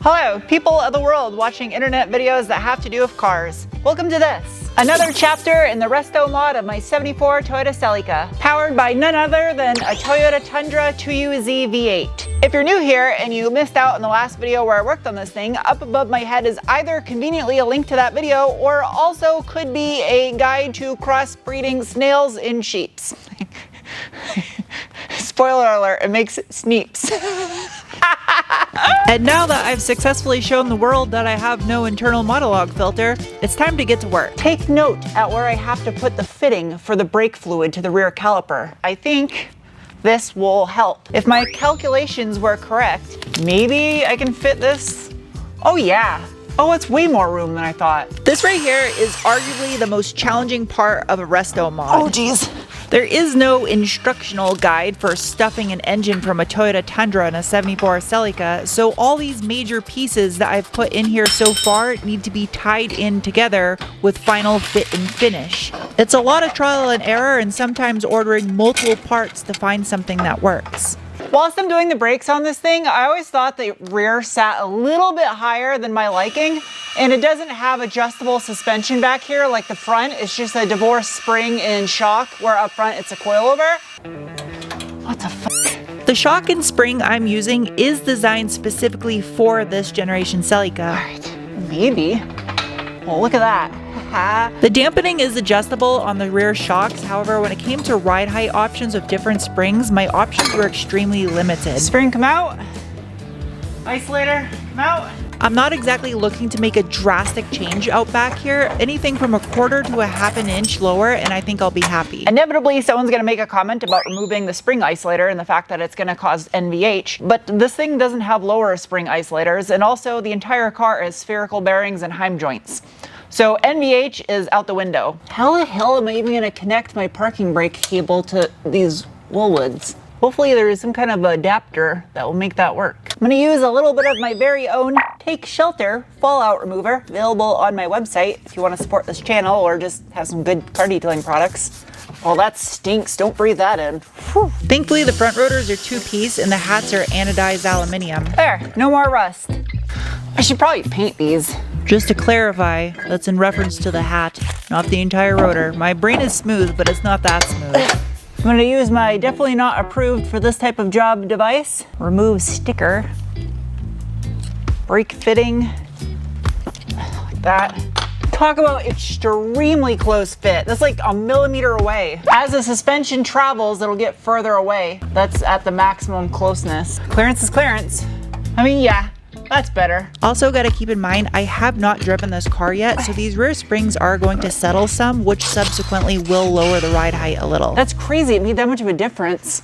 Hello, people of the world watching internet videos that have to do with cars. Welcome to this. Another chapter in the resto mod of my 74 Toyota Celica, powered by none other than a Toyota Tundra 2UZ V8. If you're new here and you missed out on the last video where I worked on this thing, up above my head is either conveniently a link to that video or also could be a guide to crossbreeding snails in sheeps. Spoiler alert, it makes it sneeps. And now that I've successfully shown the world that I have no internal monologue filter, it's time to get to work. Take note at where I have to put the fitting for the brake fluid to the rear caliper. I think this will help. If my calculations were correct, maybe I can fit this. Oh yeah. Oh, it's way more room than I thought. This right here is arguably the most challenging part of a resto mod. Oh geez. There is no instructional guide for stuffing an engine from a Toyota Tundra in a 74 Celica, so all these major pieces that I've put in here so far need to be tied in together with final fit and finish. It's a lot of trial and error and sometimes ordering multiple parts to find something that works. Whilst I'm doing the brakes on this thing, I always thought the rear sat a little bit higher than my liking, and it doesn't have adjustable suspension back here like the front. It's just a divorced spring and shock, where up front it's a coilover. What the fuck? The shock and spring I'm using is designed specifically for this generation Celica. Alright, maybe. Well, look at that. The dampening is adjustable on the rear shocks. However, when it came to ride height options with different springs, my options were extremely limited. Spring, come out. Isolator, come out. I'm not exactly looking to make a drastic change out back here. Anything from a quarter to a half an inch lower and I think I'll be happy. Inevitably, someone's gonna make a comment about removing the spring isolator and the fact that it's gonna cause NVH, but this thing doesn't have lower spring isolators, and also the entire car has spherical bearings and heim joints. So NVH is out the window. How the hell am I even gonna connect my parking brake cable to these Woolwoods? Hopefully there is some kind of adapter that will make that work. I'm gonna use a little bit of my very own Take Shelter fallout remover, available on my website if you wanna support this channel or just have some good car detailing products. Well, that stinks, don't breathe that in. Whew. Thankfully the front rotors are two-piece and the hats are anodized aluminum. There, no more rust. I should probably paint these. Just to clarify, that's in reference to the hat, not the entire rotor. My brain is smooth, but it's not that smooth. I'm gonna use my definitely not approved for this type of job device. Remove sticker. Brake fitting. Like that. Talk about extremely close fit. That's like a millimeter away. As the suspension travels, it'll get further away. That's at the maximum closeness. Clearance is clearance. I mean, yeah. That's better. Also gotta keep in mind, I have not driven this car yet, so these rear springs are going to settle some, which subsequently will lower the ride height a little. That's crazy, it made that much of a difference.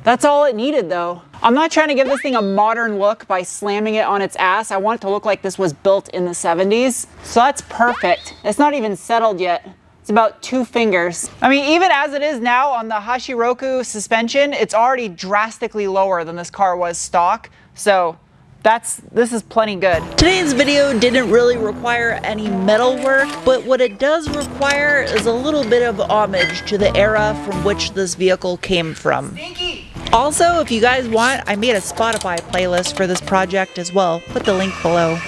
That's all it needed though. I'm not trying to give this thing a modern look by slamming it on its ass. I want it to look like this was built in the 70s. So that's perfect. It's not even settled yet. It's about 2 fingers. I mean, even as it is now on the Hashiroku suspension, it's already drastically lower than this car was stock. So this is plenty good. Today's video didn't really require any metal work, but what it does require is a little bit of homage to the era from which this vehicle came from. Stinky. Also, if you guys want, I made a Spotify playlist for this project as well. Put the link below.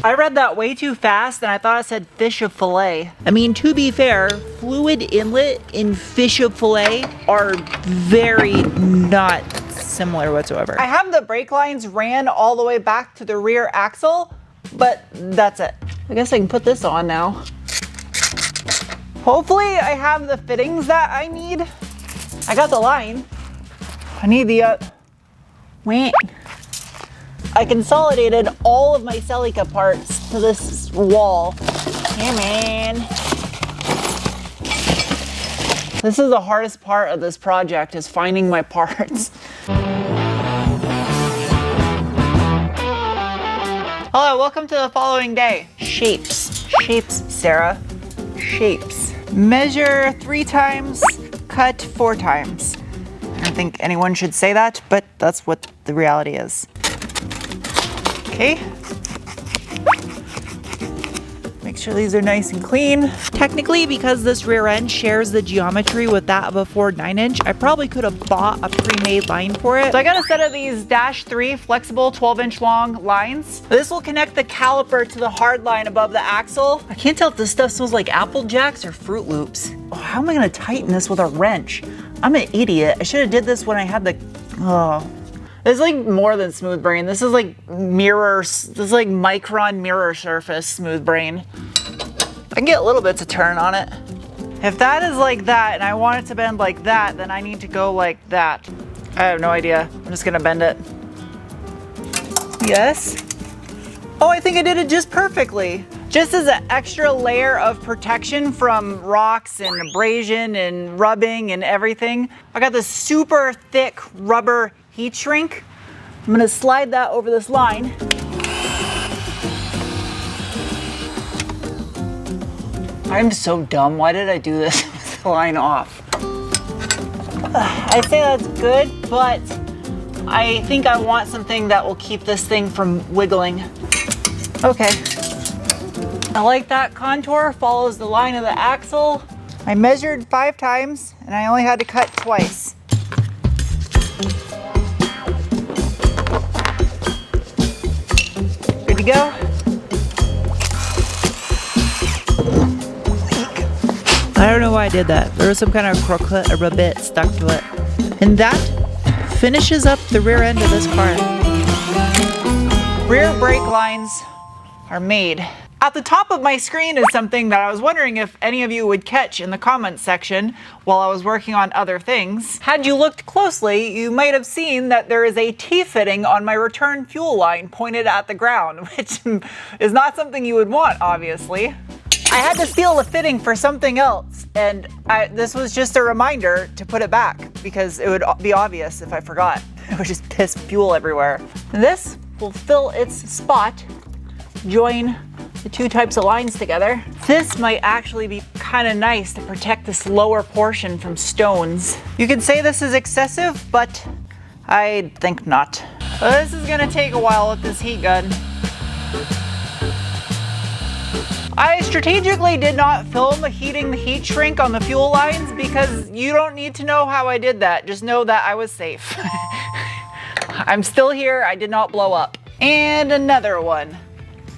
I read that way too fast and I thought it said fish of fillet. I mean, to be fair, fluid inlet in fish of fillet are very not similar whatsoever. I have the brake lines ran all the way back to the rear axle, but that's it. I guess I can put this on now. Hopefully I have the fittings that I need. I got the line. I need the wait. I consolidated all of my Celica parts to this wall. Yeah, man. This is the hardest part of this project, is finding my parts. Hello, welcome to the following day. Shapes. Shapes, Sarah. Shapes. Measure 3 times, cut 4 times. I don't think anyone should say that, but that's what the reality is. Okay. Make sure these are nice and clean. Technically, because this rear end shares the geometry with that of a Ford 9-inch, I probably could have bought a pre-made line for it. So I got a set of these -3 flexible 12-inch long lines. This will connect the caliper to the hard line above the axle. I can't tell if this stuff smells like Apple Jacks or Fruit Loops. Oh, how am I gonna tighten this with a wrench? I'm an idiot. I should have did this when I had the, This is like more than smooth brain. This is like this is like micron mirror surface smooth brain. I can get little bits of turn on it. If that is like that and I want it to bend like that, then I need to go like that. I have no idea. I'm just gonna bend it. Yes. Oh, I think I did it just perfectly. Just as an extra layer of protection from rocks and abrasion and rubbing and everything, I got this super thick rubber heat shrink. I'm gonna slide that over this line. I'm so dumb. Why did I do this with the line off? I say that's good, but I think I want something that will keep this thing from wiggling. Okay. I like that contour, follows the line of the axle. I measured 5 times and I only had to cut twice. Good to go. I don't know why I did that. There was some kind of croquette or a bit stuck to it. And that finishes up the rear end of this car. Rear brake lines are made. At the top of my screen is something that I was wondering if any of you would catch in the comments section while I was working on other things. Had you looked closely, you might have seen that there is a T-fitting on my return fuel line pointed at the ground, which is not something you would want, obviously. I had to steal the fitting for something else, and this was just a reminder to put it back because it would be obvious if I forgot. It would just piss fuel everywhere. And this will fill its spot, join the 2 types of lines together. This might actually be kind of nice to protect this lower portion from stones. You could say this is excessive, but I think not. Well, this is gonna take a while with this heat gun. I strategically did not film heating the heat shrink on the fuel lines because you don't need to know how I did that. Just know that I was safe. I'm still here, I did not blow up. And another one,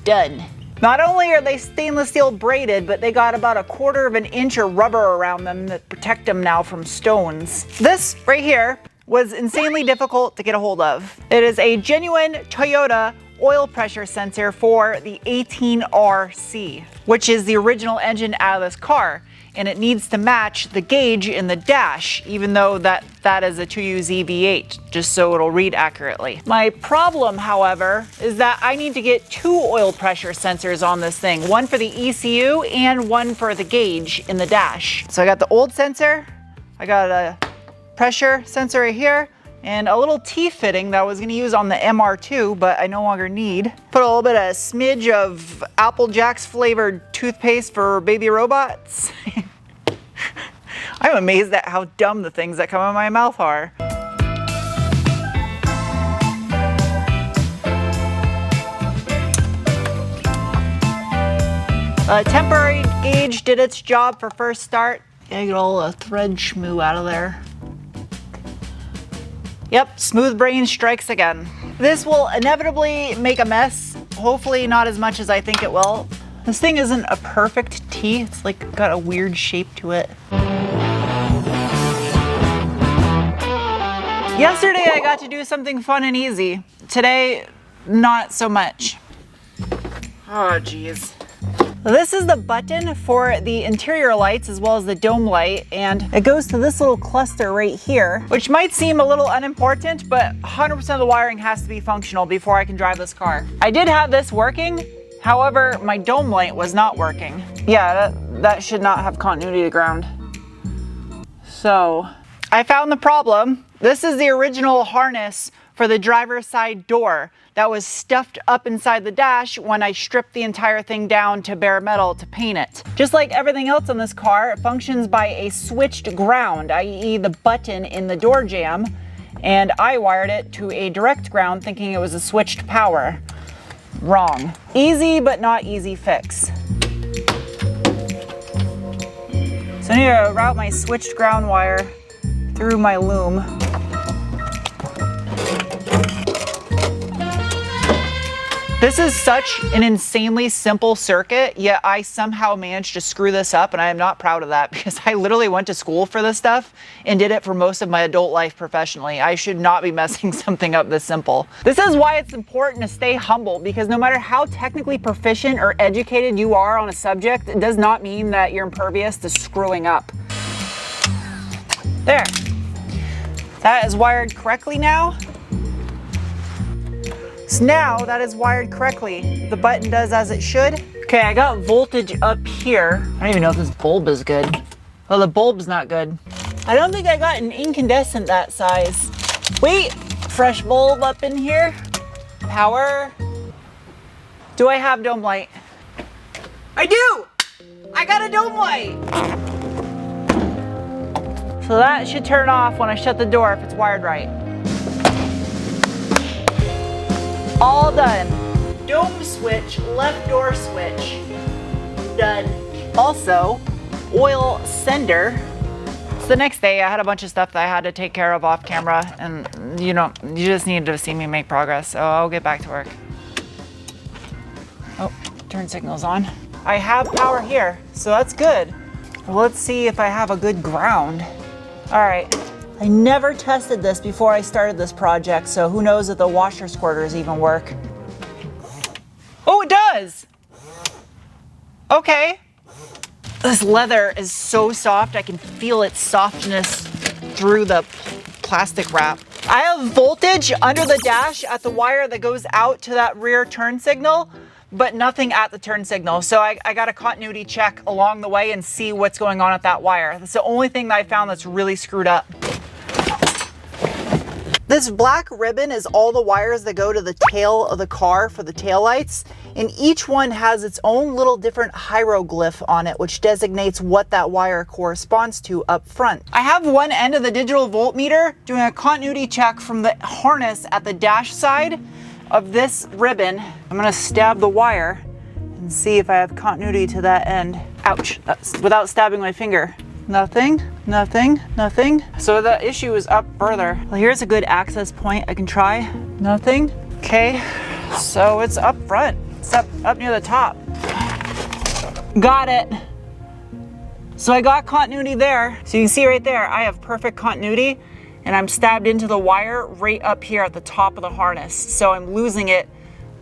done. Not only are they stainless steel braided, but they got about 1/4 of an inch of rubber around them that protect them now from stones. This right here was insanely difficult to get a hold of. It is a genuine Toyota oil pressure sensor for the 18RC, which is the original engine out of this car. And it needs to match the gauge in the dash, even though that is a 2UZ V8, just so it'll read accurately. My problem, however, is that I need to get 2 oil pressure sensors on this thing, one for the ECU and one for the gauge in the dash. So I got the old sensor, I got a pressure sensor right here, and a little T-fitting that I was gonna use on the MR2, but I no longer need. Put a little bit of smidge of Apple Jacks flavored toothpaste for baby robots. I'm amazed at how dumb the things that come out of my mouth are. Temporary gauge did its job for first start. Gotta get all the thread schmoo out of there. Yep, smooth brain strikes again. This will inevitably make a mess. Hopefully not as much as I think it will. This thing isn't a perfect T. It's like got a weird shape to it. Yesterday I got to do something fun and easy. Today, not so much. Oh, geez. This is the button for the interior lights as well as the dome light, and it goes to this little cluster right here, which might seem a little unimportant, but 100% of the wiring has to be functional before I can drive this car. I did have this working, however, my dome light was not working. Yeah, that should not have continuity to ground. So, I found the problem. This is the original harness for the driver's side door that was stuffed up inside the dash when I stripped the entire thing down to bare metal to paint it. Just like everything else on this car, it functions by a switched ground, i.e. the button in the door jamb, and I wired it to a direct ground thinking it was a switched power. Wrong. Easy but not easy fix. So I need to route my switched ground wire through my loom. This is such an insanely simple circuit, yet I somehow managed to screw this up, and I am not proud of that because I literally went to school for this stuff and did it for most of my adult life professionally. I should not be messing something up this simple. This is why it's important to stay humble, because no matter how technically proficient or educated you are on a subject, it does not mean that you're impervious to screwing up. There. That is wired correctly now. So now that is wired correctly. The button does as it should. Okay, I got voltage up here. I don't even know if this bulb is good. Well, the bulb's not good. I don't think I got an incandescent that size. Wait, fresh bulb up in here. Power. Do I have dome light? I do! I got a dome light! So that should turn off when I shut the door if it's wired right. All done. Dome switch, left door switch. Done. Also, oil sender. So the next day I had a bunch of stuff that I had to take care of off camera, and you just needed to see me make progress, so I'll get back to work. Oh, turn signal's on. I have power here, so that's good. Well, let's see if I have a good ground. All right. I never tested this before I started this project, so who knows if the washer squirters even work. Oh, it does! Okay. This leather is so soft, I can feel its softness through the plastic wrap. I have voltage under the dash at the wire that goes out to that rear turn signal, but nothing at the turn signal. So I got a continuity check along the way and see what's going on at that wire. That's the only thing that I found that's really screwed up. This black ribbon is all the wires that go to the tail of the car for the taillights, and each one has its own little different hieroglyph on it, which designates what that wire corresponds to up front. I have one end of the digital voltmeter doing a continuity check from the harness at the dash side of this ribbon. I'm gonna stab the wire and see if I have continuity to that end. Ouch, that's without stabbing my finger. Nothing, nothing, nothing. So the issue is up further. Well, here's a good access point I can try. Nothing. Okay, so it's up front. It's up near the top. Got it. So I got continuity there. So you can see right there, I have perfect continuity, and I'm stabbed into the wire right up here at the top of the harness. So I'm losing it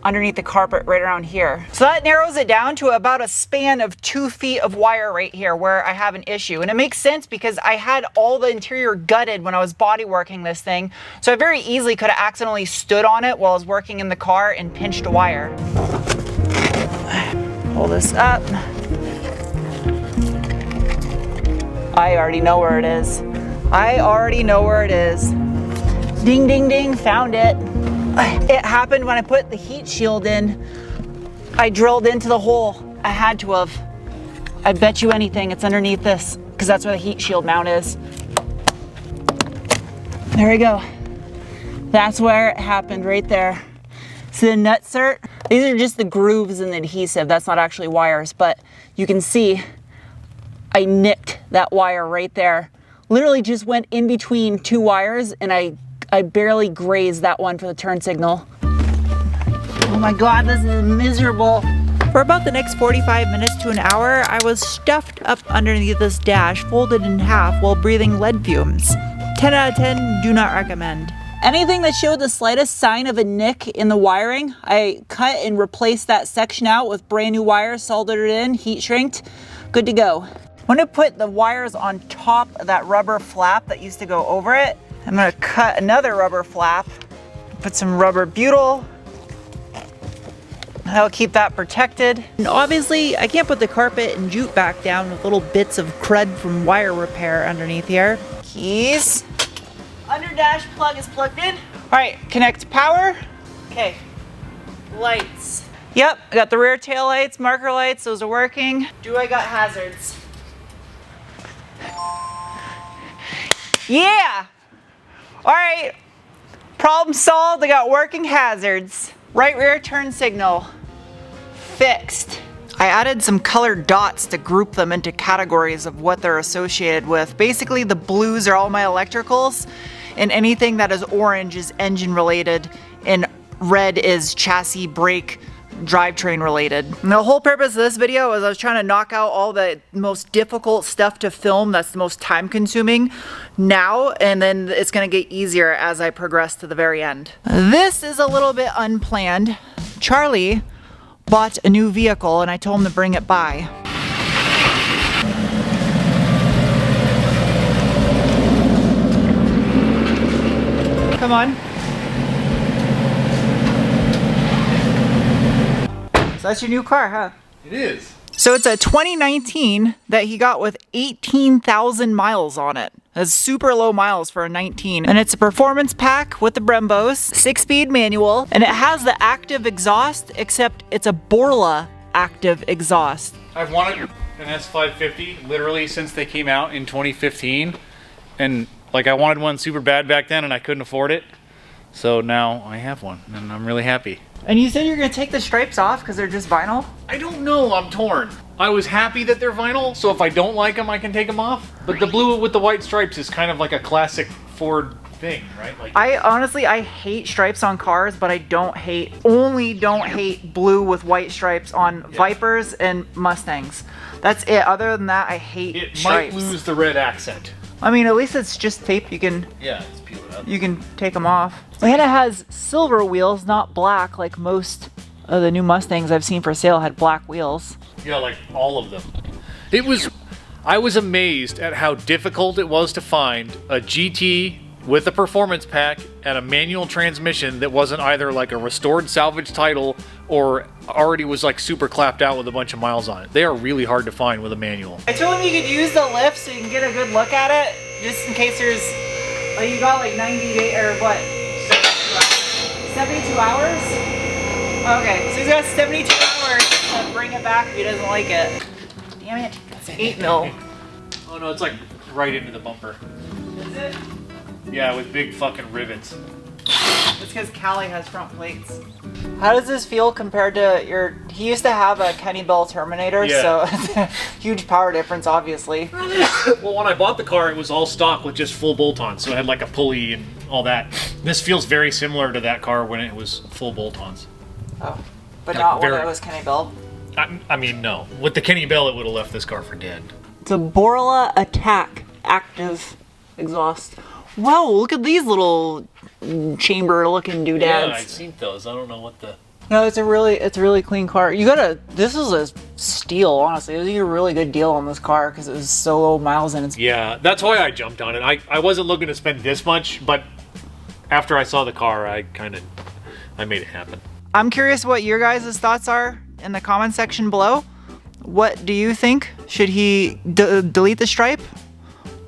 underneath the carpet right around here. So that narrows it down to about a span of 2 feet of wire right here where I have an issue. And it makes sense because I had all the interior gutted when I was body working this thing. So I very easily could have accidentally stood on it while I was working in the car and pinched a wire. Pull this up. I already know where it is. I already know where it is. Ding, ding, ding, found it. It happened when I put the heat shield in. I drilled into the hole. I had to have. I bet you anything it's underneath this, because that's where the heat shield mount is. There we go. That's where it happened, right there. See the nutsert? These are just the grooves in the adhesive. That's not actually wires, but you can see I nicked that wire right there. Literally just went in between two wires, and I barely grazed that one for the turn signal. Oh my God, this is miserable. For about the next 45 minutes to an hour, I was stuffed up underneath this dash, folded in half while breathing lead fumes. 10 out of 10, do not recommend. Anything that showed the slightest sign of a nick in the wiring, I cut and replaced that section out with brand new wires, soldered it in, heat shrinked, good to go. I'm gonna put the wires on top of that rubber flap that used to go over it. I'm gonna cut another rubber flap, put some rubber butyl. That'll keep that protected. And obviously, I can't put the carpet and jute back down with little bits of crud from wire repair underneath here. Keys. Under dash plug is plugged in. right, connect power. Okay, lights. Yep, I got the rear tail lights, marker lights, those are working. Do I got hazards? Yeah! All right, problem solved, I got working hazards. Right rear turn signal, fixed. I added some colored dots to group them into categories of what they're associated with. Basically, the blues are all my electricals, and anything that is orange is engine related, and red is chassis, brake, drivetrain related. And the whole purpose of this video is I was trying to knock out all the most difficult stuff to film that's the most time consuming now, and then it's gonna get easier as I progress to the very end. This is a little bit unplanned. Charlie bought a new vehicle and I told him to bring it by. Come on. So that's your new car, huh? It is. So it's a 2019 that he got with 18,000 miles on it. That's super low miles for a 19. And it's a performance pack with the Brembos, 6-speed manual, and it has the active exhaust, except it's a Borla active exhaust. I've wanted an S550 literally since they came out in 2015. And like I wanted one super bad back then and I couldn't afford it. So now I have one and I'm really happy. And you said you're gonna take the stripes off because they're just vinyl? I don't know, I'm torn. I was happy that they're vinyl, so if I don't like them, I can take them off. But the blue with the white stripes is kind of like a classic Ford thing, right? Like, I hate stripes on cars, but I don't hate blue with white stripes on Vipers and Mustangs. That's it. Other than that, I hate it stripes. might lose the red accent. I mean, at least it's just tape. You can just peel it up. You can take them off. And it has silver wheels, not black, like most of the new Mustangs I've seen for sale had black wheels. Yeah, like all of them. I was amazed at how difficult it was to find a GT with a performance pack and a manual transmission that wasn't either like a restored salvage title or already was like super clapped out with a bunch of miles on it. They are really hard to find with a manual. I told him you could use the lift so you can get a good look at it, just in case there's, like, you got like 90 days, or what? 72 hours? Okay, so he's got 72 hours to bring it back if he doesn't like it. Damn it, that's 8 mil. Oh no, it's like right into the bumper. Is it? Yeah, with big fucking rivets. It's because Callie has front plates. How does this feel compared to your... He used to have a Kenny Bell Terminator, so it's a huge power difference, obviously. Well, when I bought the car, it was all stock with just full bolt-ons, so it had like a pulley and all that. This feels very similar to that car when it was full bolt-ons. Oh, but like not when it was Kenny Bell? I mean, no. With the Kenny Bell, it would have left this car for dead. It's a Borla Attack active exhaust. Wow, look at these little chamber-looking doodads. Yeah, I've seen those. I don't know what the... No, it's a really clean car. This is a steal, honestly. It was a really good deal on this car because it was so low miles and it's... Yeah, that's why I jumped on it. I wasn't looking to spend this much, but after I saw the car, I made it happen. I'm curious what your guys' thoughts are in the comment section below. What do you think? Should he delete the stripe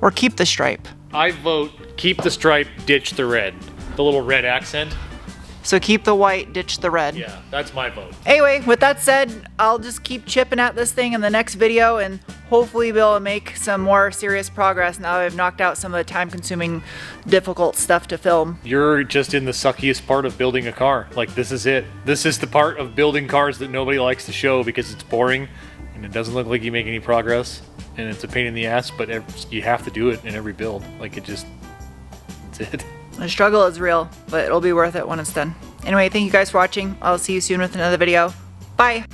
or keep the stripe? I vote keep the stripe, ditch the red. The little red accent. So keep the white, ditch the red. Yeah, that's my vote. Anyway, with that said, I'll just keep chipping at this thing in the next video and hopefully be able to make some more serious progress now that I've knocked out some of the time-consuming, difficult stuff to film. You're just in the suckiest part of building a car. Like, this is it. This is the part of building cars that nobody likes to show because it's boring and it doesn't look like you make any progress and it's a pain in the ass, but you have to do it in every build. Like, that's it. The struggle is real, but it'll be worth it when it's done. Anyway, thank you guys for watching. I'll see you soon with another video. Bye!